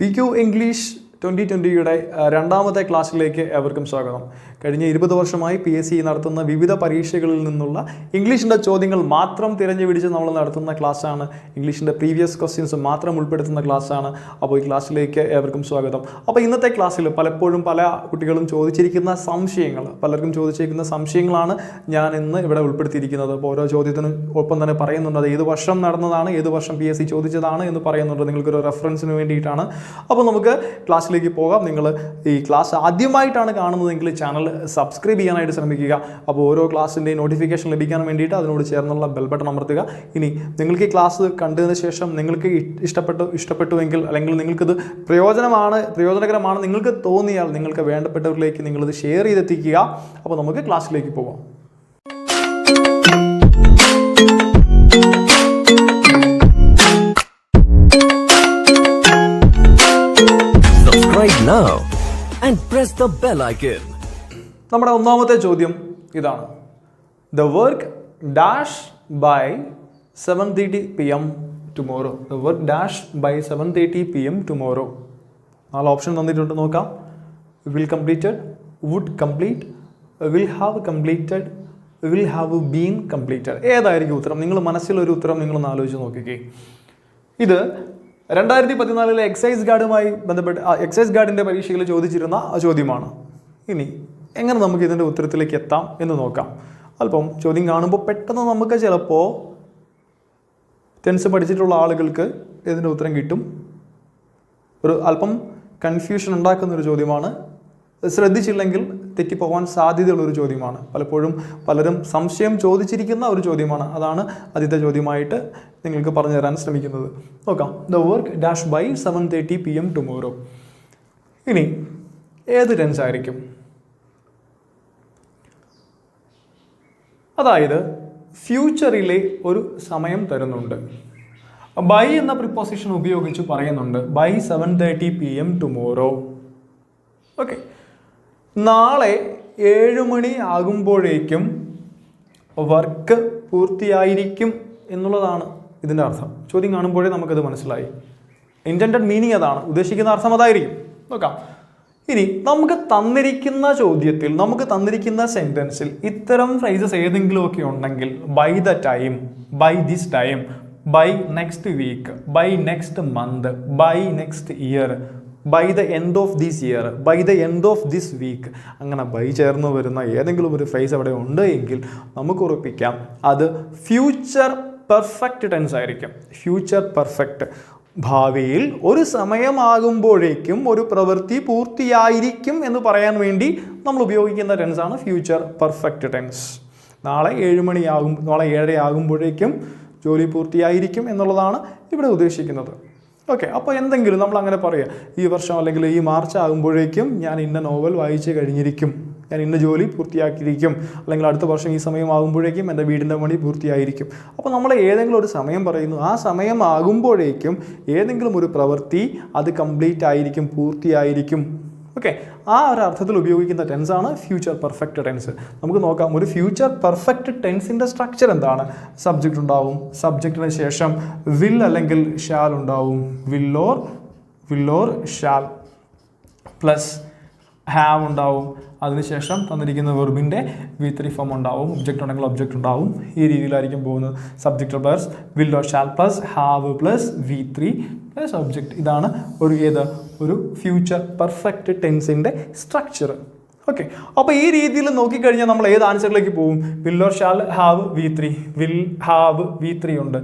PQ English 2020 രണ്ടാമത്തെ ക്ലാസ്സിലേക്ക് ഏവർക്കും സ്വാഗതം. കഴിഞ്ഞ 20 വർഷമായി PSC നടത്തുന്ന വിവിധ പരീക്ഷകളിൽ നിന്നുള്ള ഇംഗ്ലീഷിൻ്റെ ചോദ്യങ്ങൾ മാത്രം തിരഞ്ഞുപിടിച്ച് നമ്മൾ നടത്തുന്ന ക്ലാസ്സാണ്. ഇംഗ്ലീഷിൻ്റെ പ്രീവിയസ് ക്വസ്റ്റ്യൻസ് മാത്രം ഉൾപ്പെടുത്തുന്ന ക്ലാസ്സാണ്. അപ്പോൾ ഈ ക്ലാസ്സിലേക്ക് ഏവർക്കും സ്വാഗതം. അപ്പോൾ ഇന്നത്തെ ക്ലാസ്സിൽ പലപ്പോഴും പല കുട്ടികളും ചോദിച്ചിരിക്കുന്ന പലർക്കും ചോദിച്ചിരിക്കുന്ന സംശയങ്ങളാണ് ഞാൻ ഇന്ന് ഇവിടെ ഉൾപ്പെടുത്തിയിരിക്കുന്നത്. അപ്പോൾ ഓരോ ചോദ്യത്തിനും ഒപ്പം തന്നെ പറയുന്നുണ്ട് അത് ഏത് വർഷം നടന്നതാണ്, ഏത് വർഷം PSC ചോദിച്ചതാണ് എന്ന് പറയുന്നുണ്ട്. നിങ്ങൾക്കൊരു റെഫറൻസിന് വേണ്ടിയിട്ടാണ്. അപ്പോൾ നമുക്ക് ക്ലാസ്സിലേക്ക് പോകാം. നിങ്ങൾ ഈ ക്ലാസ് ആദ്യമായിട്ടാണ് കാണുന്നതെങ്കിൽ ചാനൽ സബ്സ്ക്രൈബ് ചെയ്യാനായിട്ട് ശ്രമിക്കുക. അപ്പോൾ ഓരോ ക്ലാസ്സിൻ്റെയും നോട്ടിഫിക്കേഷൻ ലഭിക്കാൻ വേണ്ടിയിട്ട് അതിനോട് ചേർന്നുള്ള ബെൽ ബട്ടൺ അമർത്തുക. ഇനി നിങ്ങൾക്ക് ഈ ക്ലാസ് കണ്ടതിന് ശേഷം നിങ്ങൾക്ക് ഇഷ്ടപ്പെട്ടുവെങ്കിൽ അല്ലെങ്കിൽ നിങ്ങൾക്കിത് പ്രയോജനകരമാണ് നിങ്ങൾക്ക് തോന്നിയാൽ നിങ്ങൾക്ക് വേണ്ടപ്പെട്ടവരിലേക്ക് നിങ്ങളിത് ഷെയർ ചെയ്തെത്തിക്കുക. അപ്പോൾ നമുക്ക് ക്ലാസ്സിലേക്ക് പോകാം. Now and press the bell icon. നമ്മുടെ ഒന്നാമത്തെ ചോദ്യം ഇതാണ്. The work dash by 7:30 PM tomorrow. The work dash by 7:30 PM tomorrow. 4 option തന്നിട്ടുണ്ട്, നോക്കാം. Will completed, would complete, will have completed, will have been completed. ഏതായിരിക്കും ഉത്തരം? നിങ്ങൾ മനസ്സിലൊരു ഉത്തരം നിങ്ങളൊന്ന് ആലോചിച്ച് നോക്കിക്കേ. ഇത് 2014 എക്സൈസ് ഗാർഡുമായി ബന്ധപ്പെട്ട് എക്സൈസ് ഗാർഡിൻ്റെ പരീക്ഷയിൽ ചോദിച്ചിരുന്ന ചോദ്യമാണ്. ഇനി എങ്ങനെ നമുക്ക് ഇതിൻ്റെ ഉത്തരത്തിലേക്ക് എത്താം എന്ന് നോക്കാം. അല്പം ചോദ്യം കാണുമ്പോൾ പെട്ടെന്ന് നമുക്ക് ചിലപ്പോൾ ടെൻസ് പഠിച്ചിട്ടുള്ള ആളുകൾക്ക് ഇതിൻ്റെ ഉത്തരം കിട്ടും. ഒരു അല്പം കൺഫ്യൂഷൻ ഉണ്ടാക്കുന്നൊരു ചോദ്യമാണ്. ശ്രദ്ധിച്ചില്ലെങ്കിൽ തെറ്റിപ്പോകാൻ സാധ്യതയുള്ളൊരു ചോദ്യമാണ്. പലരും സംശയം ചോദിച്ചിരിക്കുന്ന ഒരു ചോദ്യമാണ്. അതാണ് ആദ്യത്തെ ചോദ്യമായിട്ട് നിങ്ങൾക്ക് പറഞ്ഞു തരാൻ ശ്രമിക്കുന്നത്. നോക്കാം. The work dash by 7:30 PM tomorrow. ഇനി ഏത് ടെൻസ് ആയിരിക്കും? അതായത് ഫ്യൂച്ചറിലെ ഒരു സമയം തരുന്നുണ്ട്. ബൈ എന്ന പ്രിപ്പോസിഷൻ ഉപയോഗിച്ച് പറയുന്നുണ്ട് ബൈ 7:30 PM ടുമോറോ. ഓക്കെ, നാളെ 7 മണി ആകുമ്പോഴേക്കും വർക്ക് പൂർത്തിയായിരിക്കും എന്നുള്ളതാണ് ഇതിൻ്റെ അർത്ഥം. ചോദ്യം കാണുമ്പോഴേ നമുക്കത് മനസ്സിലായി. ഇൻറ്റൻഡഡ് മീനിങ് അതാണ്, ഉദ്ദേശിക്കുന്ന അർത്ഥം അതായിരിക്കും. നോക്കാം. ഇനി നമുക്ക് തന്നിരിക്കുന്ന ചോദ്യത്തിൽ, നമുക്ക് തന്നിരിക്കുന്ന സെൻറ്റൻസിൽ ഇത്തരം ഫ്രേസസ് ഏതെങ്കിലുമൊക്കെ ഉണ്ടെങ്കിൽ by the time, by this time, by next week, by next month, by next year, by the end of this year, by the end of this week, അങ്ങനെ ബൈ ചേർന്ന് വരുന്ന ഏതെങ്കിലും ഒരു ഫ്രേസ് അവിടെ ഉണ്ട് എങ്കിൽ നമുക്ക് ഉറപ്പിക്കാം അത് ഫ്യൂച്ചർ പെർഫെക്റ്റ് ടെൻസ് ആയിരിക്കും. ഫ്യൂച്ചർ പെർഫെക്റ്റ്, ഭാവിയിൽ ഒരു സമയമാകുമ്പോഴേക്കും ഒരു പ്രവൃത്തി പൂർത്തിയായിരിക്കും എന്ന് പറയാൻ വേണ്ടി നമ്മൾ ഉപയോഗിക്കുന്ന ടെൻസാണ് ഫ്യൂച്ചർ പെർഫെക്റ്റ് ടെൻസ്. നാളെ 7 ആകുമ്പോഴേക്കും ജോലി പൂർത്തിയായിരിക്കും എന്നുള്ളതാണ് ഇവിടെ ഉദ്ദേശിക്കുന്നത്. ഓക്കെ, അപ്പോൾ എന്തെങ്കിലും നമ്മൾ അങ്ങനെ പറയുക, ഈ വർഷം അല്ലെങ്കിൽ ഈ മാർച്ച് ആകുമ്പോഴേക്കും ഞാൻ ഇന്ന നോവൽ വായിച്ച് കഴിഞ്ഞിരിക്കും, ഞാൻ ഇന്ന ജോലി പൂർത്തിയാക്കിയിരിക്കും, അല്ലെങ്കിൽ അടുത്ത വർഷം ഈ സമയമാകുമ്പോഴേക്കും എൻ്റെ വീടിൻ്റെ പണി പൂർത്തിയായിരിക്കും. അപ്പോൾ നമ്മൾ ഏതെങ്കിലും ഒരു സമയം പറയുന്നു, ആ സമയം ആകുമ്പോഴേക്കും ഏതെങ്കിലും ഒരു പ്രവൃത്തി അത് കംപ്ലീറ്റ് ആയിരിക്കും, പൂർത്തിയായിരിക്കും. ഓക്കെ, ആ ഒരു അർത്ഥത്തിൽ ഉപയോഗിക്കുന്ന ടെൻസാണ് ഫ്യൂച്ചർ പെർഫെക്റ്റ് ടെൻസ്. നമുക്ക് നോക്കാം ഒരു ഫ്യൂച്ചർ പെർഫെക്റ്റ് ടെൻസിൻ്റെ സ്ട്രക്ചർ എന്താണ്. സബ്ജക്റ്റ് ഉണ്ടാവും, സബ്ജക്റ്റിന് ശേഷം വിൽ അല്ലെങ്കിൽ ഷാൽ ഉണ്ടാവും, will or shall plus have ഉണ്ടാവും. അതിനുശേഷം തന്നിരിക്കുന്ന വെർബിൻ്റെ V3 ഫോം ഉണ്ടാവും, ഒബ്ജക്റ്റ് ഉണ്ടെങ്കിൽ ഒബ്ജക്റ്റ് ഉണ്ടാവും. ഈ രീതിയിലായിരിക്കും പോകുന്നത്. Subject plus will or shall plus have plus V3 plus object. ഇതാണ് ഒരു ഫ്യൂച്ചർ പെർഫെക്റ്റ് ടെൻസിൻ്റെ സ്ട്രക്ചർ. ഓക്കെ, അപ്പോൾ ഈ രീതിയിൽ നോക്കിക്കഴിഞ്ഞാൽ നമ്മൾ ഏത് ആൻസറിലേക്ക് പോകും? Will or shall have V3, will have V3 ഉണ്ട്,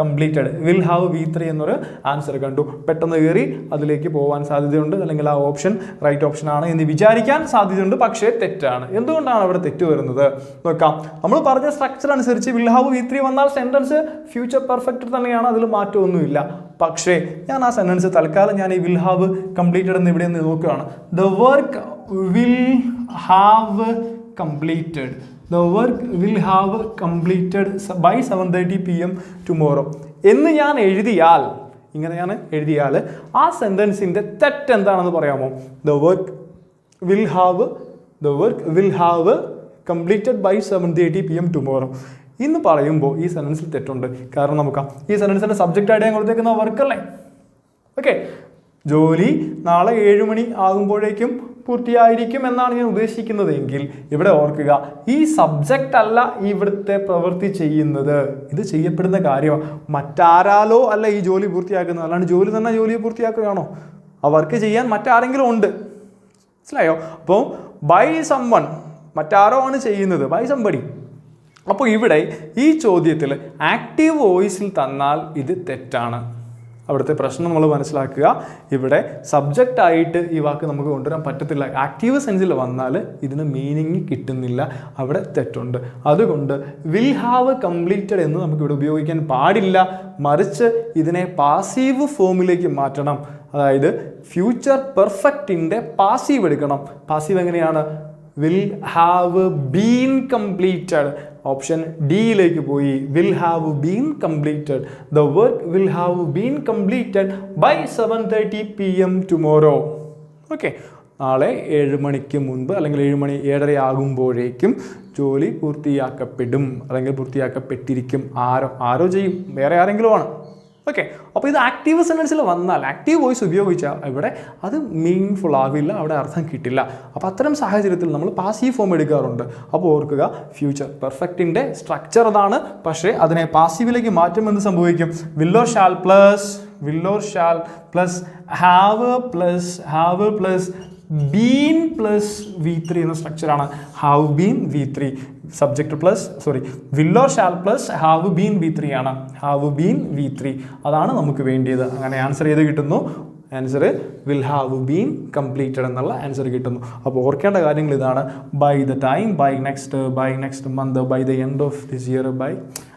കംപ്ലീറ്റഡ്, വിൽ ഹാവ് V3 എന്നൊരു ആൻസർ കണ്ടു. പെട്ടെന്ന് കയറി അതിലേക്ക് പോകാൻ സാധ്യതയുണ്ട്, അല്ലെങ്കിൽ ആ ഓപ്ഷൻ റൈറ്റ് ഓപ്ഷൻ ആണ് എന്ന് വിചാരിക്കാൻ സാധ്യതയുണ്ട്. പക്ഷേ തെറ്റാണ്. എന്തുകൊണ്ടാണ് അവിടെ തെറ്റ് വരുന്നത്? നോക്കാം. നമ്മൾ പറഞ്ഞ സ്ട്രക്ചർ അനുസരിച്ച് വിൽ ഹാവ് V3 വന്നാൽ സെൻറ്റൻസ് ഫ്യൂച്ചർ പെർഫെക്റ്റ് തന്നെയാണ്, അതിൽ മാറ്റമൊന്നുമില്ല. പക്ഷേ ഞാൻ ആ സെൻറ്റൻസ് തൽക്കാലം ഞാൻ ഈ വിൽ ഹാവ് കംപ്ലീറ്റഡ് എന്ന് ഇവിടെ നിന്ന് നോക്കുകയാണ്. The work will have completed, the work will have completed by 7:30 PM tomorrow എന്ന് ഞാൻ എഴുതിയാൽ, ഇങ്ങനെ ഞാൻ എഴുതിയാൽ ആ സെൻറ്റൻസിൻ്റെ തെറ്റ് എന്താണെന്ന് പറയാമോ? the work will have completed by 7:30 PM tomorrow എന്ന് പറയുമ്പോൾ ഈ സെൻറ്റൻസിൽ തെറ്റുണ്ട്. കാരണം നമുക്ക് ഈ സെൻറ്റൻസിൻ്റെ സബ്ജക്റ്റ് ആയിട്ട് ഞാൻ കൊടുത്തേക്കുന്ന വർക്കല്ലേ. ഓക്കെ, ജോലി നാളെ 7 മണി ആകുമ്പോഴേക്കും പൂർത്തിയായിരിക്കും എന്നാണ് ഞാൻ ഉദ്ദേശിക്കുന്നതെങ്കിൽ ഇവിടെ ഓർക്കുക, ഈ സബ്ജക്റ്റ് അല്ല ഇവിടുത്തെ പ്രവൃത്തി ചെയ്യുന്നത്, ഇത് ചെയ്യപ്പെടുന്ന കാര്യമാണ്. മറ്റാരാലോ അല്ല ഈ ജോലി പൂർത്തിയാക്കുന്നത്, അല്ലാണ്ട് ജോലി തന്നെ ജോലിയെ പൂർത്തിയാക്കുകയാണോ? ആ വർക്ക് ചെയ്യാൻ മറ്റാരെങ്കിലും ഉണ്ട്, മനസ്സിലായോ? അപ്പോൾ ബൈ സംവൺ, മറ്റാരോ ആണ് ചെയ്യുന്നത്, ബൈ സംബഡി. അപ്പോൾ ഇവിടെ ഈ ചോദ്യത്തിൽ ആക്റ്റീവ് വോയിസിൽ തന്നാൽ ഇത് തെറ്റാണ്. അവിടുത്തെ പ്രശ്നം നമ്മൾ മനസ്സിലാക്കുക, ഇവിടെ സബ്ജക്റ്റ് ആയിട്ട് ഈ വാക്ക് നമുക്ക് കൊണ്ടുവരാൻ പറ്റത്തില്ല. ആക്റ്റീവ് സെൻസിൽ വന്നാൽ ഇതിന് മീനിങ് കിട്ടുന്നില്ല, അവിടെ തെറ്റുണ്ട്. അതുകൊണ്ട് വിൽ ഹാവ് കംപ്ലീറ്റഡ് എന്ന് നമുക്കിവിടെ ഉപയോഗിക്കാൻ പാടില്ല, മറിച്ച് ഇതിനെ പാസീവ് ഫോമിലേക്ക് മാറ്റണം. അതായത് ഫ്യൂച്ചർ പെർഫെക്റ്റിൻ്റെ പാസീവ് എടുക്കണം. പാസീവ് എങ്ങനെയാണ്? Will have been completed. Option ഡിയിലേക്ക് പോയി. Will have been completed. The work will have been completed by 7:30 PM tomorrow. Okay, നാളെ 7 മണിക്ക് മുൻപ് അല്ലെങ്കിൽ 7 മണി 7:30 ആകുമ്പോഴേക്കും ജോലി പൂർത്തിയാക്കപ്പെടും അല്ലെങ്കിൽ പൂർത്തിയാക്കപ്പെട്ടിരിക്കും. ആരോ ചെയ്യും, വേറെ ആരെങ്കിലും ആണ്. ഓക്കെ, അപ്പോൾ ഇത് ആക്റ്റീവ് സെൻറ്റൻസിൽ വന്നാൽ, ആക്റ്റീവ് വോയിസ് ഉപയോഗിച്ചാൽ ഇവിടെ അത് മീനിങ് ആവില്ല, അവിടെ അർത്ഥം കിട്ടില്ല. അപ്പോൾ അത്തരം സാഹചര്യത്തിൽ നമ്മൾ പാസീവ് ഫോം എടുക്കാറുണ്ട്. അപ്പോൾ ഓർക്കുക, ഫ്യൂച്ചർ പെർഫെക്റ്റിൻ്റെ സ്ട്രക്ചർ അതാണ്, പക്ഷേ അതിനെ പാസീവിലേക്ക് മാറ്റുമ്പോൾ എന്ത് സംഭവിക്കും? Will or shall plus have plus been plus V3 എന്ന സ്ട്രക്ചറാണ്. Have been V3, subject plus will or shall plus have been V3 ആണ്. ഹാവ് ബീൻ V3 അതാണ് നമുക്ക് വേണ്ടിയത്. അങ്ങനെ ആൻസർ ചെയ്ത് കിട്ടുന്നു. Answer will have been completed എന്നുള്ള ആൻസർ കിട്ടുന്നു. അപ്പോൾ ഓർക്കേണ്ട കാര്യങ്ങൾ ഇതാണ്: by the time, by next month, by the end of this year, by,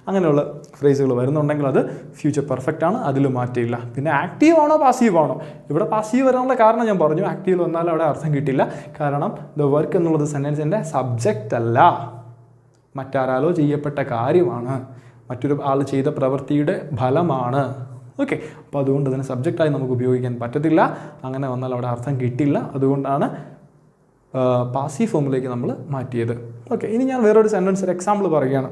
അങ്ങനെയുള്ള ഫ്രേസുകൾ വരുന്നുണ്ടെങ്കിൽ അത് ഫ്യൂച്ചർ പെർഫെക്റ്റ് ആണ്, അതിൽ മാറ്റിയില്ല. പിന്നെ ആക്റ്റീവ് ആണോ പാസീവ് ആണോ? ഇവിടെ പാസീവ് വരാനുള്ള കാരണം ഞാൻ പറഞ്ഞു, ആക്റ്റീവ് വന്നാൽ അവിടെ അർത്ഥം കിട്ടില്ല. കാരണം ദ വർക്ക് എന്നുള്ളത് സെൻറ്റൻസിൻ്റെ സബ്ജക്റ്റ് അല്ല, മറ്റാരാലോ ചെയ്യപ്പെട്ട കാര്യമാണ്, മറ്റൊരു ആൾ ചെയ്ത പ്രവൃത്തിയുടെ ഫലമാണ്. ഓക്കെ, അപ്പോൾ അതുകൊണ്ട് തന്നെ സബ്ജക്റ്റായി നമുക്ക് ഉപയോഗിക്കാൻ പറ്റത്തില്ല. അങ്ങനെ വന്നാൽ അവിടെ അർത്ഥം കിട്ടില്ല. അതുകൊണ്ടാണ് പാസീവ് ഫോമിലേക്ക് നമ്മൾ മാറ്റിയത്. ഓക്കെ, ഇനി ഞാൻ വേറൊരു സെൻറ്റൻസ്, ഒരു എക്സാമ്പിൾ പറയുകയാണ്.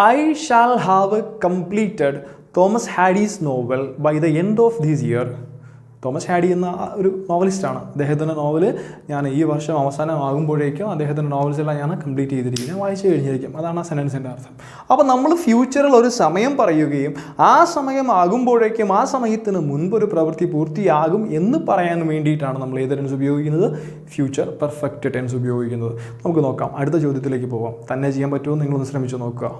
I shall have completed Thomas Hardy's novel by the end of this year. Thomas Hardy എന്ന ഒരു നോവലിസ്റ്റാണ്. അദ്ദേഹത്തിൻ്റെ നോവല് ഞാൻ ഈ വർഷം അവസാനമാകുമ്പോഴേക്കും അദ്ദേഹത്തിൻ്റെ നോവൽസ് എല്ലാം ഞാൻ കംപ്ലീറ്റ് ചെയ്തിരിക്കും, ഞാൻ വായിച്ചു കഴിഞ്ഞിരിക്കും. അതാണ് ആ സെൻറ്റൻസിൻ്റെ അർത്ഥം. അപ്പോൾ നമ്മൾ ഫ്യൂച്ചറിൽ ഒരു സമയം പറയുകയും ആ സമയം ആകുമ്പോഴേക്കും ആ സമയത്തിന് മുൻപ് ഒരു പ്രവൃത്തി പൂർത്തിയാകും എന്ന് പറയാൻ വേണ്ടിയിട്ടാണ് നമ്മൾ ഏത് ടെൻസ് ഉപയോഗിക്കുന്നത്? ഫ്യൂച്ചർ പെർഫെക്റ്റ് ടെൻസ് ഉപയോഗിക്കുന്നത്. നമുക്ക് നോക്കാം, അടുത്ത ചോദ്യത്തിലേക്ക് പോകാം. തന്നെ ചെയ്യാൻ പറ്റുമോ നിങ്ങളൊന്ന് ശ്രമിച്ചു നോക്കുക.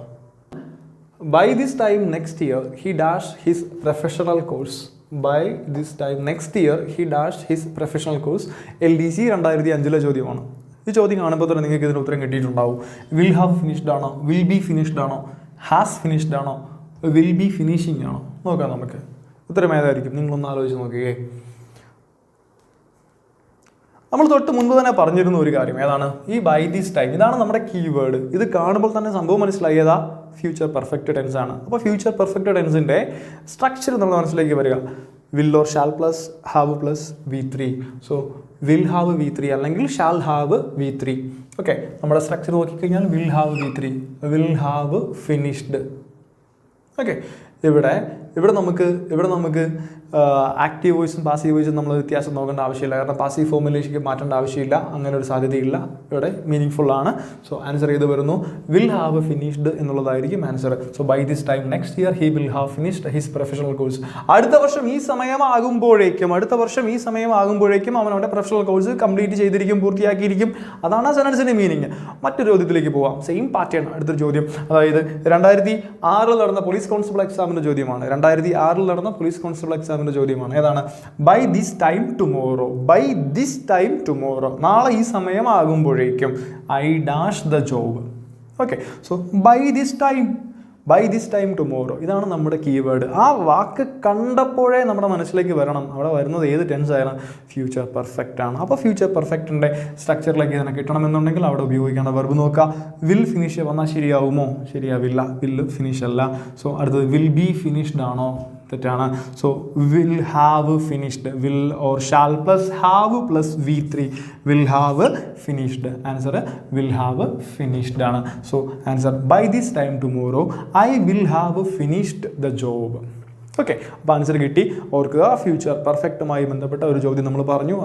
By this time next year he dashed his professional course. By this time next year he dashed his professional course. LDC 2005 ചോദ്യമാണ്. ഈ ചോദ്യം കാണുമ്പോൾ തന്നെ നിങ്ങൾക്ക് ഇതിന് ഉത്തരം കിട്ടിയിട്ടുണ്ടാവും. വിൽ ഹാവ് ഫിനിഷ്ഡ് ആണോ, വിൽ ബി ഫിനിഷ്ഡ് ആണോ, ഹാസ് ഫിനിഷ്ഡ് ആണോ, വിൽ ബി ഫിനിഷിംഗ് ആണോ? നോക്കാം നമുക്ക് ഉത്തരം ഏതായിരിക്കും. നിങ്ങളൊന്ന് ആലോചിച്ച് നോക്കുകയെ. നമ്മൾ തൊട്ട് മുൻപ് തന്നെ പറഞ്ഞിരുന്ന ഒരു കാര്യം ഏതാണ്? ഈ ബൈ ദിസ് ടൈം, ഇതാണ് നമ്മുടെ കീവേഡ്. ഇത് കാണുമ്പോൾ തന്നെ സംഭവം മനസ്സിലായതാ ഫ്യൂച്ചർ പെർഫെക്റ്റ് ടെൻസ് ആണ്. അപ്പോൾ ഫ്യൂച്ചർ പെർഫെക്റ്റ് ടെൻസിൻ്റെ സ്ട്രക്ചർ നമ്മൾ മനസ്സിലേക്ക് വരിക. Will or shall plus have plus V3. So will have V3 അല്ലെങ്കിൽ ഷാൽ ഹാവ് V3. ഓക്കെ, നമ്മുടെ സ്ട്രക്ചർ നോക്കിക്കഴിഞ്ഞാൽ will have V3, will have finished. Okay, ഇവിടെ നമുക്ക് ആക്റ്റീവ് വോയിസും പാസീവ് വോയിസും നമ്മൾ വ്യത്യാസം നോക്കേണ്ട ആവശ്യമില്ല. കാരണം പാസീവ് ഫോമിലേക്ക് മാറ്റേണ്ട ആവശ്യമില്ല, അങ്ങനെ ഒരു സാധ്യതയില്ല. ഇവിടെ മീനിങ് ഫുൾ ആണ്. സോ ആൻസർ ചെയ്ത് വരുന്നു വിൽ ഹാവ് ഫിനിഷ്ഡ് എന്നുള്ളതായിരിക്കും answer. So by this time next year he will have finished his professional course. അടുത്ത വർഷം ഈ സമയമാകുമ്പോഴേക്കും അവൻ അവൻ്റെ പ്രൊഫഷണൽ കോഴ്സ് കംപ്ലീറ്റ് ചെയ്തിരിക്കും, പൂർത്തിയാക്കിയിരിക്കും. അതാണ് ആ സെൻറ്റൻസിൻ്റെ മീനിങ്. മറ്റൊരു ചോദ്യത്തിലേക്ക് പോവാം. Same pattern. അടുത്തൊരു ചോദ്യം, അതായത് 2006 നടന്ന പോലീസ് കോൺസ്റ്റബിൾ എക്സാമിൻ്റെ ചോദ്യമാണ്. 2006 നടന്ന പോലീസ് കോൺസ്റ്റബിൾ എക്സാമിൻ്റെ ചോദ്യമാണ്. ഏതാണ്? ബൈ ദിസ് ടൈം ടുമോറോ, നാളെ ഈ സമയമാകുമ്പോഴേക്കും I dash the job. Okay, so by this time tomorrow, ഇതാണ് നമ്മുടെ കീവേഡ്. ആ വാക്ക് കണ്ടപ്പോഴേ നമ്മുടെ മനസ്സിലേക്ക് വരണം, അവിടെ വരുന്നത് ഏത് ടെൻസ് ആയാലും ഫ്യൂച്ചർ പെർഫെക്റ്റ് ആണ്. അപ്പോൾ ഫ്യൂച്ചർ പെർഫെക്റ്റിൻ്റെ സ്ട്രക്ചറിലേക്ക് ഇതിനെ കിട്ടണമെന്നുണ്ടെങ്കിൽ അവിടെ ഉപയോഗിക്കേണ്ട വെർബ് നോക്കുക. വിൽ ഫിനിഷ് വന്നാൽ ശരിയാവുമോ? ശരിയാവില്ല, വിൽ ഫിനിഷ് അല്ല. സോ അടുത്തത് വിൽ ബി ഫിനിഷ്ഡ് ആണോ? തെറ്റാണ്. So will have finished, will or shall plus have plus V3, will have finished. Answer will have finished ആണ്. So answer by this time tomorrow I will have finished the job. Okay, അപ്പോൾ answer കിട്ടി. ഓർക്കുക, future പെർഫെക്റ്റുമായി ബന്ധപ്പെട്ട ഒരു ചോദ്യം നമ്മൾ പറഞ്ഞു.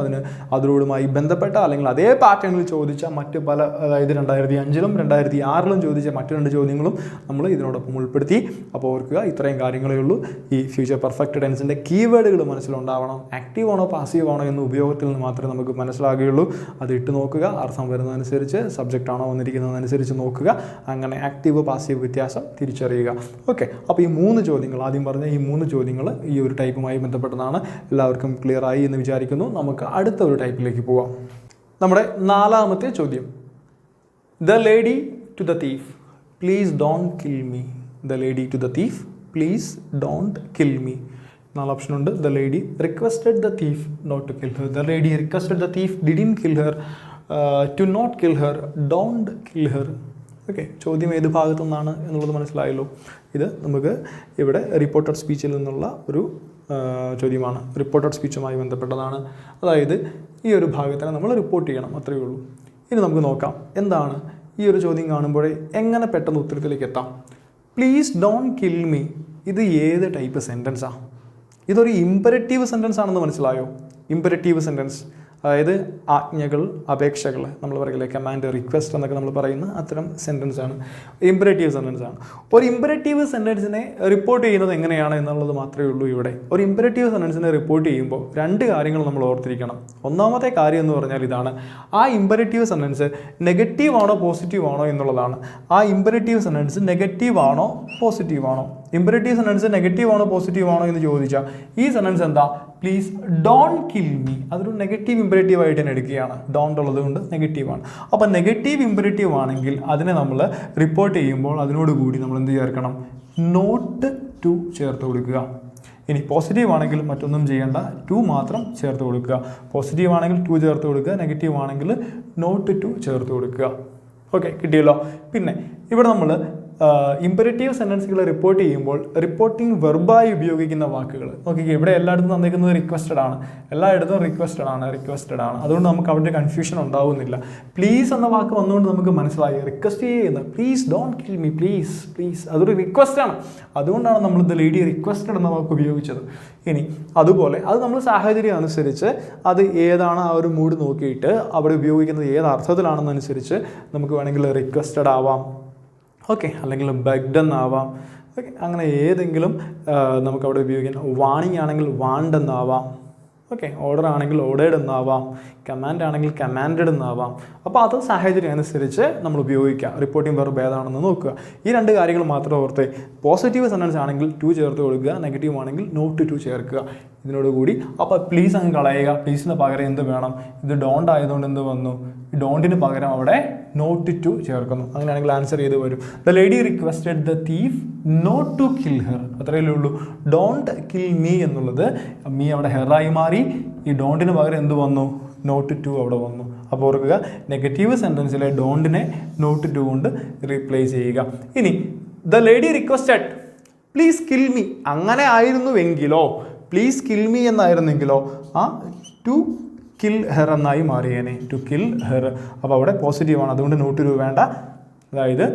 അതിനോടുമായി ബന്ധപ്പെട്ട അല്ലെങ്കിൽ അതേ പാറ്റേണിൽ ചോദിച്ച മറ്റ് പല, അതായത് 2005-ലും 2006-ലും ചോദിച്ച മറ്റു 2 ചോദ്യങ്ങളും നമ്മൾ ഇതിനോടൊപ്പം ഉൾപ്പെടുത്തി. അപ്പോൾ ഓർക്കുക, ഇത്രയും കാര്യങ്ങളേ ഉള്ളൂ. ഈ ഫ്യൂച്ചർ പെർഫെക്റ്റ് ടെൻസിൻ്റെ കീവേഡുകൾ മനസ്സിലുണ്ടാവണം. ആക്റ്റീവ് ആണോ പാസീവ് ആണോ എന്ന് ഉപയോഗത്തിൽ നിന്ന് മാത്രമേ നമുക്ക് മനസ്സിലാകുകയുള്ളൂ. അത് ഇട്ട് നോക്കുക, അർത്ഥം വരുന്നതനുസരിച്ച്, സബ്ജക്റ്റ് ആണോ വന്നിരിക്കുന്നതനുസരിച്ച് നോക്കുക. അങ്ങനെ ആക്റ്റീവ് പാസീവ് വ്യത്യാസം തിരിച്ചറിയുക. ഓക്കെ, അപ്പോൾ ഈ 3 ചോദ്യങ്ങൾ, ആദ്യം പറഞ്ഞ ഈ 3 ചോദ്യങ്ങൾ ഈ ഒരു ടൈപ്പുമായി ബന്ധപ്പെട്ടതാണ്. എല്ലാവർക്കും ക്ലിയർ ആയി എന്ന് വിചാരിക്കുന്നു. നമുക്ക് അടുത്ത ഒരു ടൈപ്പിലേക്ക് പോവാം. നമ്മുടെ 4ാമത്തെ ചോദ്യം, the lady to the thief please don't kill me. The lady to the thief please don't kill me. 4 option ഉണ്ട്. The lady requested the thief not to kill her. The lady requested the thief didn't kill her. To not kill her. Don't kill her. Okay, ചോദ്യം ഏത് ഭാഗത്തു നിന്നാണ് എന്നുള്ളത് മനസ്സിലായല്ലോ. ഇത് നമുക്ക് ഇവിടെ റിപ്പോർട്ടഡ് സ്പീച്ചിൽ നിന്നുള്ള ഒരു ചോദ്യമാണ്. റിപ്പോർട്ടഡ് സ്പീച്ചുമായി ബന്ധപ്പെട്ടതാണ്. അതായത് ഈ ഒരു ഭാഗത്തിനെ നമ്മൾ റിപ്പോർട്ട് ചെയ്യണം, അത്രയേ ഉള്ളൂ. ഇനി നമുക്ക് നോക്കാം എന്താണ് ഈ ഒരു ചോദ്യം കാണുമ്പോഴേ എങ്ങനെ പെട്ടെന്ന് ഉത്തരത്തിലേക്ക് എത്താം. പ്ലീസ് ഡോണ്ട് കിൽ മീ, ഇത് ഏത് ടൈപ്പ് സെൻറ്റൻസാണ്? ഇതൊരു ഇമ്പരറ്റീവ് സെൻറ്റൻസ് ആണെന്ന് മനസ്സിലായോ? ഇമ്പരറ്റീവ് സെൻറ്റൻസ്, അതായത് ആജ്ഞകൾ, അപേക്ഷകൾ, നമ്മൾ പറയില്ലേ കമാൻഡ്, റിക്വസ്റ്റ് എന്നൊക്കെ നമ്മൾ പറയുന്ന അത്തരം സെൻറ്റൻസ് ആണ്. ഇമ്പരറ്റീവ് സെൻറ്റൻസ് ആണ്. ഒരു ഇമ്പരറ്റീവ് സെൻറ്റൻസിനെ റിപ്പോർട്ട് ചെയ്യുന്നത് എങ്ങനെയാണ് എന്നുള്ളത് മാത്രമേ ഉള്ളൂ ഇവിടെ. ഒരു ഇമ്പരറ്റീവ് സെൻറ്റൻസിനെ റിപ്പോർട്ട് ചെയ്യുമ്പോൾ 2 കാര്യങ്ങൾ നമ്മൾ ഓർത്തിരിക്കണം. ഒന്നാമത്തെ കാര്യം എന്ന് പറഞ്ഞാൽ ഇതാണ്, ആ ഇമ്പരറ്റീവ് സെൻറ്റൻസ് നെഗറ്റീവ് ആണോ പോസിറ്റീവ് ആണോ എന്നുള്ളതാണ്. ആ ഇമ്പരറ്റീവ് സെൻറ്റൻസ് നെഗറ്റീവ് ആണോ പോസിറ്റീവ് ആണോ? ഇമ്പരറ്റീവ് സെൻറ്റൻസ് നെഗറ്റീവ് ആണോ പോസിറ്റീവ് ആണോ എന്ന് ചോദിച്ചാൽ ഈ സെൻറ്റൻസ് എന്താ? Please don't kill me. അതൊരു നെഗറ്റീവ് ഇമ്പരറ്റീവ് ആയിട്ട് തന്നെ എടുക്കുകയാണ്. ഡോണ്ട് ഉള്ളത് കൊണ്ട് നെഗറ്റീവാണ്. അപ്പോൾ നെഗറ്റീവ് ഇമ്പരറ്റീവ് ആണെങ്കിൽ അതിനെ നമ്മൾ റിപ്പോർട്ട് ചെയ്യുമ്പോൾ അതിനോടുകൂടി നമ്മൾ എന്ത് ചേർക്കണം? നോട്ട് ടു ചേർത്ത് കൊടുക്കുക. ഇനി പോസിറ്റീവ് ആണെങ്കിൽ മറ്റൊന്നും ചെയ്യേണ്ട, 2 മാത്രം ചേർത്ത് കൊടുക്കുക. പോസിറ്റീവ് ആണെങ്കിൽ 2 ചേർത്ത് കൊടുക്കുക, നെഗറ്റീവ് ആണെങ്കിൽ നോട്ട് ടു ചേർത്ത് കൊടുക്കുക. ഓക്കെ, കിട്ടിയല്ലോ. പിന്നെ ഇവിടെ നമ്മൾ ഇമ്പരറ്റീവ് സെൻറ്റൻസുകൾ റിപ്പോർട്ട് ചെയ്യുമ്പോൾ റിപ്പോർട്ടിംഗ് വെർബായി ഉപയോഗിക്കുന്ന വാക്കുകൾ നോക്കിക്കുക. ഇവിടെ എല്ലായിടത്തും തന്നിരിക്കുന്നത് റിക്വസ്റ്റഡ് ആണ്, എല്ലായിടത്തും റിക്വസ്റ്റഡ് ആണ്. അതുകൊണ്ട് നമുക്ക് അവിടെ കൺഫ്യൂഷൻ ഉണ്ടാവുന്നില്ല. പ്ലീസ് എന്ന വാക്ക് വന്നുകൊണ്ട് നമുക്ക് മനസ്സിലായി റിക്വസ്റ്റ് ചെയ്യുന്ന, please don't kill me, please അതൊരു റിക്വസ്റ്റ് ആണ്. അതുകൊണ്ടാണ് നമ്മൾ ദ ലേഡി റിക്വസ്റ്റഡ് എന്ന വാക്ക് ഉപയോഗിച്ചത്. ഇനി അതുപോലെ അത് നമ്മൾ സാഹചര്യം അനുസരിച്ച് അത് ഏതാണ് ആ ഒരു മൂഡ് നോക്കിയിട്ട് അവിടെ ഉപയോഗിക്കുന്നത് ഏത് അർത്ഥത്തിലാണെന്നനുസരിച്ച് നമുക്ക് വേണമെങ്കിൽ റിക്വസ്റ്റഡ് ആവാം, ഓക്കെ, അല്ലെങ്കിൽ ബെഗ്ഡ് എന്നാവാം. ഓക്കെ, അങ്ങനെ ഏതെങ്കിലും നമുക്കവിടെ ഉപയോഗിക്കാം. വാണിംഗ് ആണെങ്കിൽ വാണ്ട് എന്നാവാം, ഓക്കെ, ഓർഡർ ആണെങ്കിൽ ഓർഡേഡ് എന്നാവാം, കമാൻഡ് ആണെങ്കിൽ കമാൻഡഡ് എന്നാവാം. അപ്പോൾ അത് സാഹചര്യം അനുസരിച്ച് നമ്മൾ ഉപയോഗിക്കുക. റിപ്പോർട്ടിംഗ് വെർബ് ഏതാണെന്ന് നോക്കുക. ഈ 2 കാര്യങ്ങൾ മാത്രം ഓർത്ത്. പോസിറ്റീവ് സെൻറ്റൻസ് ആണെങ്കിൽ 2 ചേർത്ത് കൊടുക്കുക, നെഗറ്റീവ് ആണെങ്കിൽ നോട്ട് ടു ചേർക്കുക. ഇതിനോടുകൂടി അപ്പോൾ പ്ലീസ് അങ്ങ് കളയുക. പ്ലീസിന് പകരം എന്ത് വേണം? ഇത് ഡോണ്ട് ആയതുകൊണ്ട് എന്ത് വന്നു? ഡോണ്ടിന് പകരം അവിടെ നോട്ട് ടു ചേർക്കുന്നു. അങ്ങനെയാണെങ്കിൽ ആൻസർ ചെയ്ത് വരും. The lady requested the thief not to kill her. അത്രയല്ലേ ഉള്ളൂ. ഡോണ്ട് കിൽ മീ എന്നുള്ളത് മീ അവിടെ ഹെറായി മാറി. ഈ ഡോണ്ടിന് പകരം എന്ത് വന്നു? നോട്ട് ടു അവിടെ വന്നു. അപ്പോൾ ഓർക്കുക, നെഗറ്റീവ് സെൻറ്റൻസിലെ ഡോണ്ടിനെ നോട്ട് ടു കൊണ്ട് റീപ്ലേസ് ചെയ്യുക. ഇനി the lady requested please kill me, അങ്ങനെ ആയിരുന്നുവെങ്കിലോ, പ്ലീസ് കിൽ മീ എന്നായിരുന്നെങ്കിലോ ആ ടു കിൽ ഹെർ എന്നായി മാറിയേനെ. To kill her. അപ്പോൾ അവിടെ പോസിറ്റീവാണ്, അതുകൊണ്ട് നോട്ട് ടു വേണ്ട. അതായത്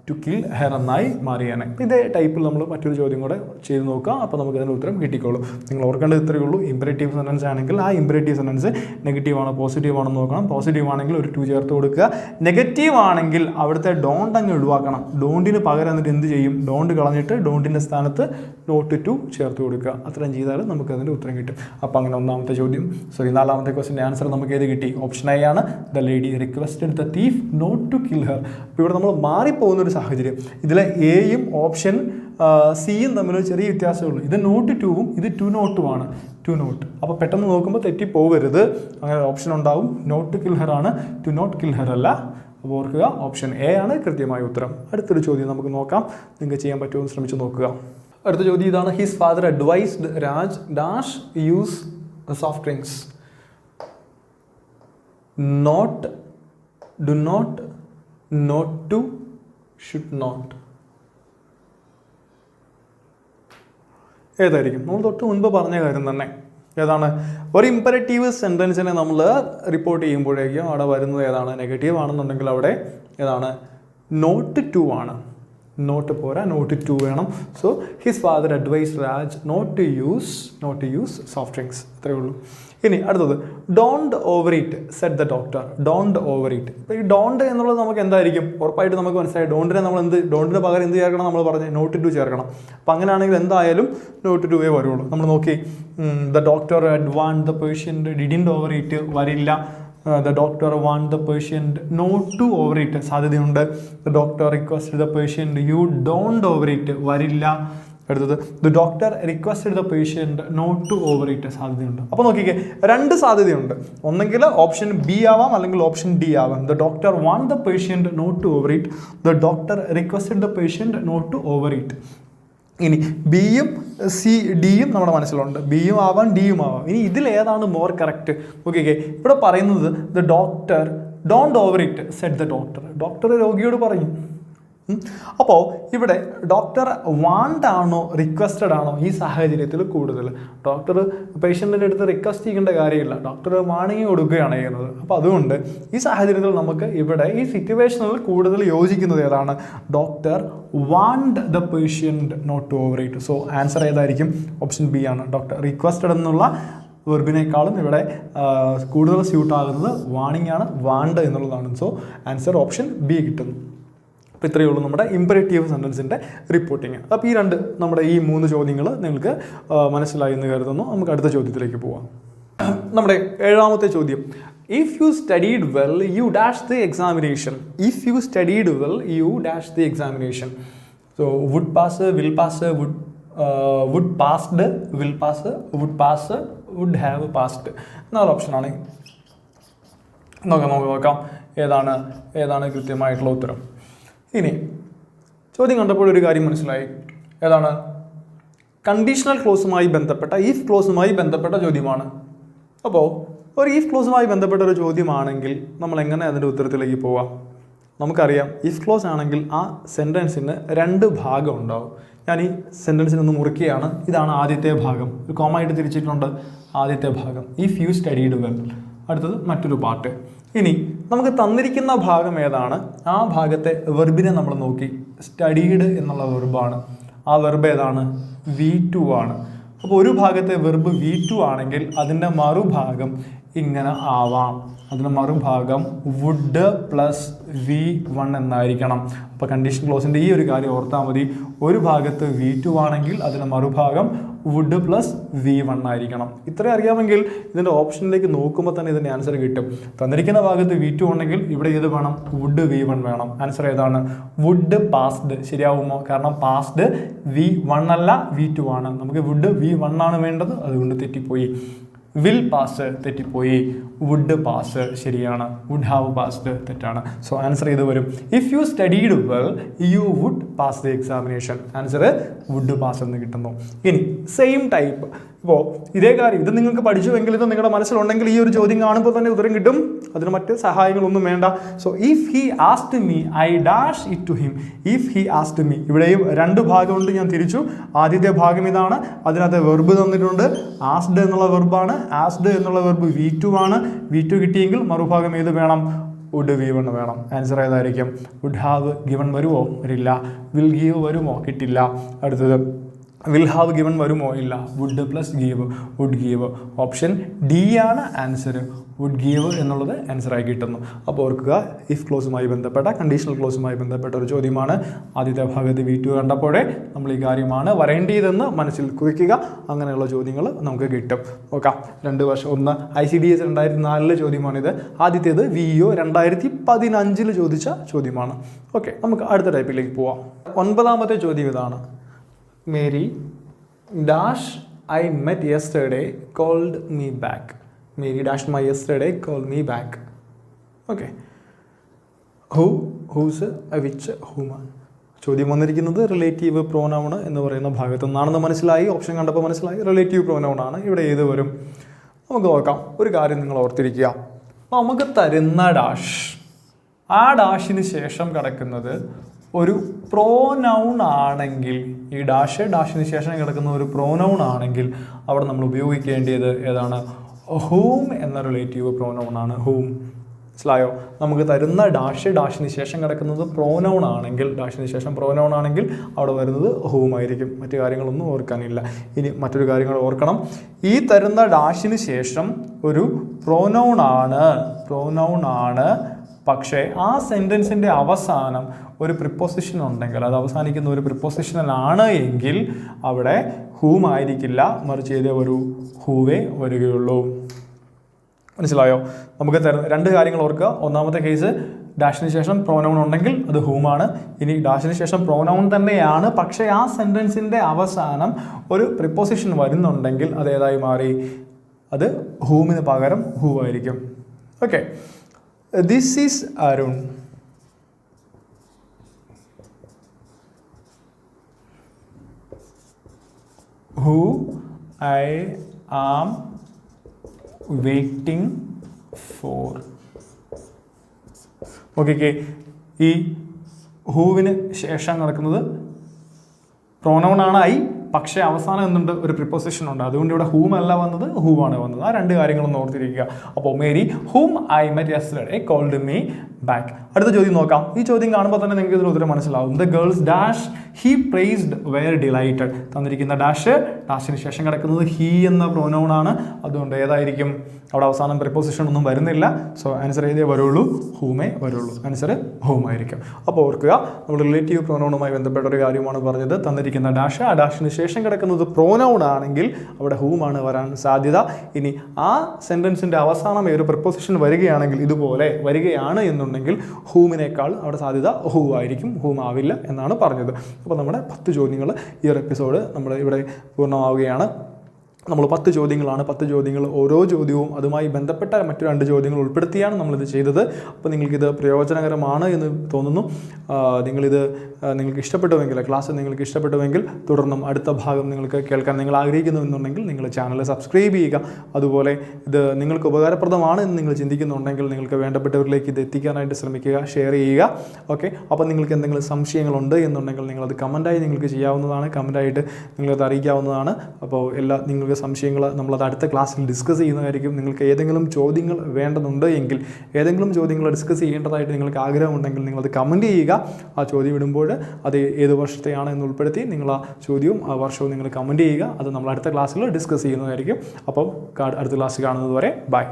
ടു കിൽ ഹെർ എന്നായി മാറിയേനെ. ഇതേ ടൈപ്പിൽ നമ്മൾ മറ്റൊരു ചോദ്യം കൂടെ ചെയ്ത് നോക്കുക. അപ്പോൾ നമുക്ക് അതിൻ്റെ ഉത്തരം കിട്ടിക്കോളും. നിങ്ങൾ ഓർക്കേണ്ടത് ഇത്രയേ ഉള്ളൂ. ഇമ്പരറ്റീവ് സെൻറ്റൻസ് ആണെങ്കിൽ ആ ഇമ്പരറ്റീവ് സെൻറ്റൻസ് നെഗറ്റീവ് ആണോ പോസിറ്റീവ് ആണോ നോക്കണം. പോസിറ്റീവ് ആണെങ്കിൽ ഒരു 2 ചേർത്ത് കൊടുക്കുക. നെഗറ്റീവ് ആണെങ്കിൽ അവിടുത്തെ ഡോണ്ട് അങ്ങ് ഒഴിവാക്കണം. ഡോണ്ടിന് പകരം എന്നിട്ട് എന്ത് ചെയ്യും? ഡോണ്ട് കളഞ്ഞിട്ട് ഡോണ്ടിൻ്റെ സ്ഥാനത്ത് നോട്ട് ടു ചേർത്ത് കൊടുക്കുക. അത്രയും ചെയ്താൽ നമുക്ക് അതിൻ്റെ ഉത്തരം കിട്ടും. അപ്പോൾ അങ്ങനെ 4ാമത്തെ ക്വസ്റ്റിൻ്റെ ആൻസർ നമുക്ക് ഏത് കിട്ടി? ഓപ്ഷൻ എ ആണ്. The lady requested the thief not to kill her. അപ്പോൾ ഇവിടെ നമ്മൾ മാറിപ്പോകുന്നൊരു സാഹചര്യം. ഇതിലെ എയും ഓപ്ഷൻ സിയും തമ്മിലൊരു ചെറിയ വ്യത്യാസമേ ഉള്ളൂ. ഇത് നോട്ട് ടുവും ഇത് ടു നോട്ടുമാണ്. To not. അപ്പോൾ പെട്ടെന്ന് നോക്കുമ്പോൾ തെറ്റിപ്പോകരുത്. അങ്ങനെ ഓപ്ഷൻ ഉണ്ടാവും. നോട്ട് കിൽ ഹെർ ആണ്, ടു നോട്ട് കിൽ ഹെർ അല്ല. അപ്പോൾ ഓർക്കുക, ഓപ്ഷൻ എ ആണ് കൃത്യമായ ഉത്തരം. അടുത്തൊരു ചോദ്യം നമുക്ക് നോക്കാം. നിങ്ങൾക്ക് ചെയ്യാൻ പറ്റുമോ എന്ന് ശ്രമിച്ച് നോക്കുക. അടുത്ത ചോദ്യം ഇതാണ്. His father advised Raj dash use soft drinks. Not, do not, not to, should not. ഏതായിരിക്കും? നമ്മൾ തൊട്ട് മുൻപ് പറഞ്ഞ കാര്യം തന്നെ. ഏതാണ്? ഒരു ഇമ്പരറ്റീവ് സെൻറ്റൻസിനെ നമ്മൾ റിപ്പോർട്ട് ചെയ്യുമ്പോഴേക്കും അവിടെ വരുന്നത് ഏതാണ്? നെഗറ്റീവ് ആണെന്നുണ്ടെങ്കിൽ അവിടെ ഏതാണ്? നോട്ട് ടു ആണ്. നോട്ട് പോരാ, നോട്ട് ടു വേണം. So his father advise Raj not to use soft drinks. അത്രയേ ഉള്ളൂ. ഇനി അടുത്തത് don't overeat said the doctor. Don't overeat. ഇപ്പോൾ ഈ ഡോണ്ട് എന്നുള്ളത് നമുക്ക് എന്തായിരിക്കും? ഉറപ്പായിട്ട് നമുക്ക് മനസ്സിലായി. ഡോണ്ടിനെ നമ്മൾ ഡോണ്ടിന് പകരം എന്ത് ചേർക്കണം? നമ്മൾ പറഞ്ഞ് നോട്ട് ടു ചേർക്കണം. അപ്പോൾ അങ്ങനെയാണെങ്കിൽ എന്തായാലും നോട്ട് ടുവേ വരുള്ളൂ. നമ്മൾ നോക്കി the doctor want the patient didn't overeat വരില്ല. The doctor want the patient not to overeat സാധ്യതയുണ്ട്. The doctor request the patient you don't overeat വരില്ല. അടുത്തത് the doctor requested the patient not to overeat സാധ്യതയുണ്ട്. അപ്പോൾ നോക്കിക്കേ, രണ്ട് സാധ്യതയുണ്ട്. ഒന്നെങ്കിൽ ഓപ്ഷൻ ബി ആവാം, അല്ലെങ്കിൽ ഓപ്ഷൻ ഡി ആവാം. The doctor want the patient not to overeat. The doctor requested the patient not to overeat. ഇനി ബിയും ഡിയും നമ്മുടെ മനസ്സിലുണ്ട്. ബിയും ആവാം, ഡിയും ആവാം. ഇനി ഇതിലേതാണ് മോർ കറക്റ്റ്? ഓക്കെ, ഇവിടെ പറയുന്നത് the doctor don't overeat said the doctor. Doctor രോഗിയോട് പറയും. അപ്പോൾ ഇവിടെ ഡോക്ടർ വാണ്ട് ആണോ റിക്വസ്റ്റഡ് ആണോ ഈ സാഹചര്യത്തിൽ കൂടുതൽ? ഡോക്ടർ പേഷ്യൻറ്റിൻ്റെ അടുത്ത് റിക്വസ്റ്റ് ചെയ്യേണ്ട കാര്യമില്ല, ഡോക്ടർ വാണിംഗ് കൊടുക്കുകയാണ് ചെയ്യുന്നത്. അപ്പോൾ അതുകൊണ്ട് ഈ സാഹചര്യത്തിൽ നമുക്ക് ഇവിടെ ഈ സിറ്റുവേഷനിൽ കൂടുതൽ യോജിക്കുന്നത് ഏതാണ്? Doctor want the patient not to overeat. So answer ഏതായിരിക്കും? ഓപ്ഷൻ ബി ആണ്. ഡോക്ടർ റിക്വസ്റ്റഡ് എന്നുള്ള വെർബിനേക്കാളും ഇവിടെ കൂടുതൽ സ്യൂട്ട് ആകുന്നത് വാണിംഗ് ആണ്, വാണ്ട് എന്നുള്ളതാണ്. സോ ആൻസർ ഓപ്ഷൻ ബി കിട്ടുന്നു. അപ്പോൾ ഇത്രയേ ഉള്ളൂ നമ്മുടെ ഇമ്പറേറ്റീവ് സെൻറ്റൻസിൻ്റെ റിപ്പോർട്ടിങ്. അപ്പോൾ ഈ മൂന്ന് ചോദ്യങ്ങൾ നിങ്ങൾക്ക് മനസ്സിലായി എന്ന് കരുതുന്നു. നമുക്ക് അടുത്ത ചോദ്യത്തിലേക്ക് പോവാം. നമ്മുടെ 7ാമത്തെ ചോദ്യം, if you studied well you dash the examination. If you studied well you dash the examination. So would pass, will pass, would passed, will pass, would pass, would have passed. 4 ഓപ്ഷനാണ്. നോക്കാം ഏതാണ് കൃത്യമായിട്ടുള്ള ഉത്തരം. ഇനി ചോദ്യം കണ്ടപ്പോൾ ഒരു കാര്യം മനസ്സിലായി. ഏതാണ്? കണ്ടീഷണൽ ക്ലോസുമായി ബന്ധപ്പെട്ട, ഈഫ് ക്ലോസുമായി ബന്ധപ്പെട്ട ചോദ്യമാണ്. അപ്പോൾ ഒരു ഈഫ് ക്ലോസുമായി ബന്ധപ്പെട്ട ഒരു ചോദ്യമാണെങ്കിൽ നമ്മൾ എങ്ങനെ അതിൻ്റെ ഉത്തരത്തിലേക്ക് പോവാം? നമുക്കറിയാം, ഈഫ് ക്ലോസ് ആണെങ്കിൽ ആ സെൻറ്റൻസിന് 2 ഭാഗം ഉണ്ടാവും. ഞാൻ ഈ സെൻറ്റൻസിനൊന്ന് മുറിക്കുകയാണ്. ഇതാണ് ആദ്യത്തെ ഭാഗം, ഒരു കോമായിട്ട് തിരിച്ചിട്ടുണ്ട്. ആദ്യത്തെ ഭാഗം ഇഫ് യു സ്റ്റഡീഡ് വെൽ. അടുത്തത് മറ്റൊരു പാർട്ട്. ഇനി നമുക്ക് തന്നിരിക്കുന്ന ഭാഗം ഏതാണ്? ആ ഭാഗത്തെ വെർബിനെ നമ്മൾ നോക്കി. സ്റ്റഡീഡ് എന്നുള്ള വെർബാണ്. ആ വെർബ് ഏതാണ്? V2 ആണ്. അപ്പോൾ ഒരു ഭാഗത്തെ വെർബ് V2 ആണെങ്കിൽ അതിൻ്റെ മറുഭാഗം ഇങ്ങനെ ആവാം. അതിൻ്റെ മറുഭാഗം വുഡ് പ്ലസ് V1 എന്നായിരിക്കണം. അപ്പോൾ കണ്ടീഷൻ ക്ലോസിൻ്റെ ഈ ഒരു കാര്യം ഓർത്താൽ മതി. ഒരു ഭാഗത്ത് V2 ആണെങ്കിൽ അതിൻ്റെ മറുഭാഗം വുഡ് പ്ലസ് V1 ആയിരിക്കണം. ഇത്രയും അറിയാമെങ്കിൽ ഇതിൻ്റെ ഓപ്ഷനിലേക്ക് നോക്കുമ്പോൾ തന്നെ ഇതിൻ്റെ ആൻസർ കിട്ടും. തന്നിരിക്കുന്ന ഭാഗത്ത് V2 ഉണ്ടെങ്കിൽ ഇവിടെ ഏത് വേണം? വുഡ് V1 വേണം. ആൻസർ ഏതാണ്? Would passed. ശരിയാവുമോ? കാരണം പാസ്ഡ് V1 അല്ല V2 ആണ്. നമുക്ക് വുഡ് V1 ആണ് വേണ്ടത്, അതുകൊണ്ട് തെറ്റിപ്പോയി. വിൽ പാസ് തെറ്റിപ്പോയി. വുഡ് പാസ് ശരിയാണ്. വുഡ് ഹാവ് പാസ്ഡ് തെറ്റാണ്. സോ ആൻസർ ഇത് വരും. If you studied well you would pass the examination. Answer would pass എന്ന് കിട്ടുന്നു. ഇനി സെയിം ടൈപ്പ്. ഇപ്പോൾ ഇതേ കാര്യം ഇത് നിങ്ങൾക്ക് പഠിച്ചുവെങ്കിൽ ഇത് നിങ്ങളുടെ മനസ്സിലുണ്ടെങ്കിൽ ഈ ഒരു ചോദ്യം കാണുമ്പോൾ തന്നെ ഉത്തരം കിട്ടും. അതിന് മറ്റ് സഹായങ്ങളൊന്നും വേണ്ട. So if he asked me I dash it to him. If he asked me. ഇവിടെയും 2 ഭാഗമുണ്ട്. ഞാൻ തിരിച്ചു. ആദ്യത്തെ ഭാഗം ഇതാണ്. അതിനകത്ത് വെർബ് തന്നിട്ടുണ്ട്. ആസ്ക്ഡ് എന്നുള്ള വെർബാണ്. ആസ്ക്ഡ് എന്നുള്ള വെർബ് V2 ആണ്. V2 കിട്ടിയെങ്കിൽ മറുഭാഗം ഏത് വേണം? വുഡ് V1 വേണം. ആൻസർ ഏതായിരിക്കും? വുഡ് ഹാവ് ഗിവൺ വരുമോ? വരില്ല. വിൽ ഗീവ് വരുമോ? കിട്ടില്ല. അടുത്തത് വിൽ ഹാവ് ഗിവൺ വരുമോ? ഇല്ല. Would plus give, would give. Option D ആണ് ആൻസർ. വുഡ് ഗീവ് എന്നുള്ളത് ആൻസറായി കിട്ടുന്നു. അപ്പോൾ ഓർക്കുക, ഇഫ് ക്ലോസുമായി ബന്ധപ്പെട്ട, കണ്ടീഷണൽ ക്ലോസുമായി ബന്ധപ്പെട്ട ഒരു ചോദ്യമാണ്. ആദ്യത്തെ ഭാഗത്ത് V2 കണ്ടപ്പോഴേ നമ്മൾ ഈ കാര്യമാണ് വരേണ്ടതെന്ന് മനസ്സിൽ കുറിക്കുക. അങ്ങനെയുള്ള ചോദ്യങ്ങൾ നമുക്ക് കിട്ടും. നോക്കാം. 2 വർഷം. ഒന്ന് ICDS 2004 ചോദ്യമാണിത്. ആദ്യത്തേത് VEO 2015 ചോദിച്ച ചോദ്യമാണ്. ഓക്കെ, നമുക്ക് അടുത്ത ടൈപ്പിലേക്ക് പോവാം. 9ാമത്തെ ചോദ്യം ഇതാണ്. Mary dash I met yesterday called me back. Mary dash my yesterday called me back. Okay. Who, whose, which, whom. ചോദ്യം വന്നിരിക്കുന്നത് റിലേറ്റീവ് പ്രോനൗൺ എന്ന് പറയുന്ന ഭാഗത്തു നിന്നാണെന്ന് മനസ്സിലായി. ഓപ്ഷൻ കണ്ടപ്പോൾ മനസ്സിലായി. റിലേറ്റീവ് പ്രോനൗൺ ആണ്. ഇവിടെ ഏത് വരും? നമുക്ക് നോക്കാം. ഒരു കാര്യം നിങ്ങൾ ഓർത്തിരിക്കുക. നമുക്ക് തരുന്ന ഡാഷ്, ആ ഡാഷിന് ശേഷം കിടക്കുന്നത് ഒരു പ്രോനൗൺ ആണെങ്കിൽ, ഈ ഡാഷിന് ശേഷം കിടക്കുന്ന ഒരു പ്രോനൗൺ ആണെങ്കിൽ അവിടെ നമ്മൾ ഉപയോഗിക്കേണ്ടത് ഏതാണ്? ഹൂം എന്ന റിലേറ്റീവ് പ്രോനൗൺ ആണ്. ഹൂം. മനസ്സിലായോ? നമുക്ക് തരുന്ന ഡാഷിന് ശേഷം കിടക്കുന്നത് പ്രോനൗൺ ആണെങ്കിൽ, ഡാഷിന് ശേഷം പ്രോനൗൺ ആണെങ്കിൽ അവിടെ വരുന്നത് ഹൂം ആയിരിക്കും. മറ്റു കാര്യങ്ങളൊന്നും ഓർക്കാനില്ല. ഇനി മറ്റൊരു കാര്യം കൂടെ ഓർക്കണം. ഈ തരുന്ന ഡാഷിന് ശേഷം ഒരു പ്രോനൗൺ ആണ്, പക്ഷേ ആ സെൻറ്റൻസിൻ്റെ അവസാനം ഒരു പ്രിപ്പോസിഷൻ ഉണ്ടെങ്കിൽ, അത് അവസാനിക്കുന്ന ഒരു പ്രിപ്പോസിഷനിലാണ് എങ്കിൽ അവിടെ ഹൂം ആയിരിക്കില്ല, മറിച്ച് ഏതേ ഒരു ഹൂവേ വരികയുള്ളൂ. മനസ്സിലായോ? നമുക്ക് രണ്ട് കാര്യങ്ങൾ ഓർക്കുക. ഒന്നാമത്തെ കേസ്, ഡാഷിന് ശേഷം പ്രോനൗൺ ഉണ്ടെങ്കിൽ അത് ഹൂമാണ്. ഇനി ഡാഷിന് ശേഷം പ്രോനൗൺ തന്നെയാണ്, പക്ഷേ ആ സെൻറ്റൻസിൻ്റെ അവസാനം ഒരു പ്രിപ്പോസിഷൻ വരുന്നുണ്ടെങ്കിൽ അത് ഏതായി മാറി? അത് ഹൂമിന് പകരം ഹൂ ആയിരിക്കും. Okay, this is Arun. Who I am waiting for. Okay, ഈ ഹൂവിന് ശേഷം നടക്കുന്നത് പ്രോനൗൺ ആണ് ഐ, പക്ഷേ അവസാനം എന്തുണ്ട്? ഒരു പ്രിപ്പോസിഷൻ ഉണ്ട്. അതുകൊണ്ട് ഇവിടെ ഹൂം അല്ല വന്നത്, ഹൂ ആണ് വന്നത്. ആ രണ്ട് കാര്യങ്ങളൊന്നും ഓർത്തിരിക്കുക. അപ്പോൾ Mary whom I met yesterday called me back. അടുത്ത ചോദ്യം നോക്കാം. ഈ ചോദ്യം കാണുമ്പോൾ തന്നെ നിങ്ങൾക്ക് ഇതിന് ഉത്തരം മനസ്സിലാവും. The girls dash he praised were delighted. തന്നിരിക്കുന്ന ഡാഷിന് ശേഷം കിടക്കുന്നത് ഹീ എന്ന പ്രോനൗൺ ആണ്. അതുകൊണ്ട് ഏതായിരിക്കും? അവിടെ അവസാനം പ്രിപ്പോസിഷൻ ഒന്നും വരുന്നില്ല. സോ ആൻസർ ഏതേ വരുള്ളൂ? ഹൂമേ വരുള്ളൂ. ആൻസർ ഹൂം ആയിരിക്കും. അപ്പോൾ ഓർക്കുക, നമ്മൾ റിലേറ്റീവ് പ്രോനൗണുമായി ബന്ധപ്പെട്ട ഒരു കാര്യമാണ് പറഞ്ഞത്. തന്നിരിക്കുന്ന ഡാഷ്, ആ ഡാഷിന് ശേഷം കിടക്കുന്നത് പ്രോനൗൺ ആണെങ്കിൽ അവിടെ ഹൂമാണ് വരാൻ സാധ്യത. ഇനി ആ സെൻറ്റൻസിൻ്റെ അവസാനം ഒരു പ്രിപ്പോസിഷൻ വരികയാണെങ്കിൽ, ഇതുപോലെ വരികയാണ് എന്നുണ്ടെങ്കിൽ ഹൂമിനേക്കാൾ അവിടെ സാധ്യത ഹൂ ആയിരിക്കും, ഹൂം ആവില്ല എന്നാണ് പറഞ്ഞത്. അപ്പോൾ നമ്മുടെ 10 ചോദ്യങ്ങൾ ഈ ഒരു എപ്പിസോഡ് നമ്മൾ ഇവിടെ പൂർണ്ണമാവുകയാണ്. നമ്മൾ 10 ചോദ്യങ്ങളാണ്. 10 ചോദ്യങ്ങൾ, ഓരോ ചോദ്യവും അതുമായി ബന്ധപ്പെട്ട മറ്റു 2 ചോദ്യങ്ങൾ ഉൾപ്പെടുത്തിയാണ് നമ്മളിത് ചെയ്തത്. അപ്പോൾ നിങ്ങൾക്കിത് പ്രയോജനകരമാണ് എന്ന് തോന്നുന്നു. നിങ്ങൾക്ക് ഇഷ്ടപ്പെട്ടുവെങ്കിൽ, ക്ലാസ് നിങ്ങൾക്ക് ഇഷ്ടപ്പെട്ടുവെങ്കിൽ തുടർന്നും അടുത്ത ഭാഗം നിങ്ങൾക്ക് കേൾക്കാൻ നിങ്ങൾ ആഗ്രഹിക്കുന്നുവെന്നുണ്ടെങ്കിൽ നിങ്ങൾ ചാനൽ സബ്സ്ക്രൈബ് ചെയ്യുക. അതുപോലെ ഇത് നിങ്ങൾക്ക് ഉപകാരപ്രദമാണ് എന്ന് നിങ്ങൾ ചിന്തിക്കുന്നുണ്ടെങ്കിൽ നിങ്ങൾക്ക് വേണ്ടപ്പെട്ടവരിലേക്ക് ഇത് എത്തിക്കാനായിട്ട് ശ്രമിക്കുക, ഷെയർ ചെയ്യുക. ഓക്കെ, അപ്പോൾ നിങ്ങൾക്ക് എന്തെങ്കിലും സംശയങ്ങളുണ്ട് എന്നുണ്ടെങ്കിൽ നിങ്ങളത് കമൻറ്റായി നിങ്ങൾക്ക് ചെയ്യാവുന്നതാണ്, കമൻറ്റായിട്ട് നിങ്ങളത് അറിയിക്കാവുന്നതാണ്. അപ്പോൾ നിങ്ങൾക്ക് സംശയങ്ങൾ നമ്മളത് അടുത്ത ക്ലാസ്സിൽ ഡിസ്കസ് ചെയ്യുന്നതായിരിക്കും. നിങ്ങൾക്ക് ഏതെങ്കിലും ചോദ്യങ്ങൾ വേണ്ടതുണ്ട് എങ്കിൽ, ഏതെങ്കിലും ചോദ്യങ്ങൾ ഡിസ്കസ് ചെയ്യേണ്ടതായിട്ട് നിങ്ങൾക്ക് ആഗ്രഹമുണ്ടെങ്കിൽ നിങ്ങളത് കമൻറ്റ് ചെയ്യുക. ആ ചോദ്യം ഇടുമ്പോൾ അത് ഏത് വർഷത്തെയാണ് എന്ന് ഉൾപ്പെടുത്തി നിങ്ങൾ ആ ചോദ്യവും ആ വർഷവും നിങ്ങൾ കമൻറ്റ് ചെയ്യുക. അത് നമ്മൾ അടുത്ത ക്ലാസ്സിൽ ഡിസ്കസ് ചെയ്യുന്നതായിരിക്കും. അപ്പോൾ അടുത്ത ക്ലാസ് കാണുന്നത് വരെ ബൈ.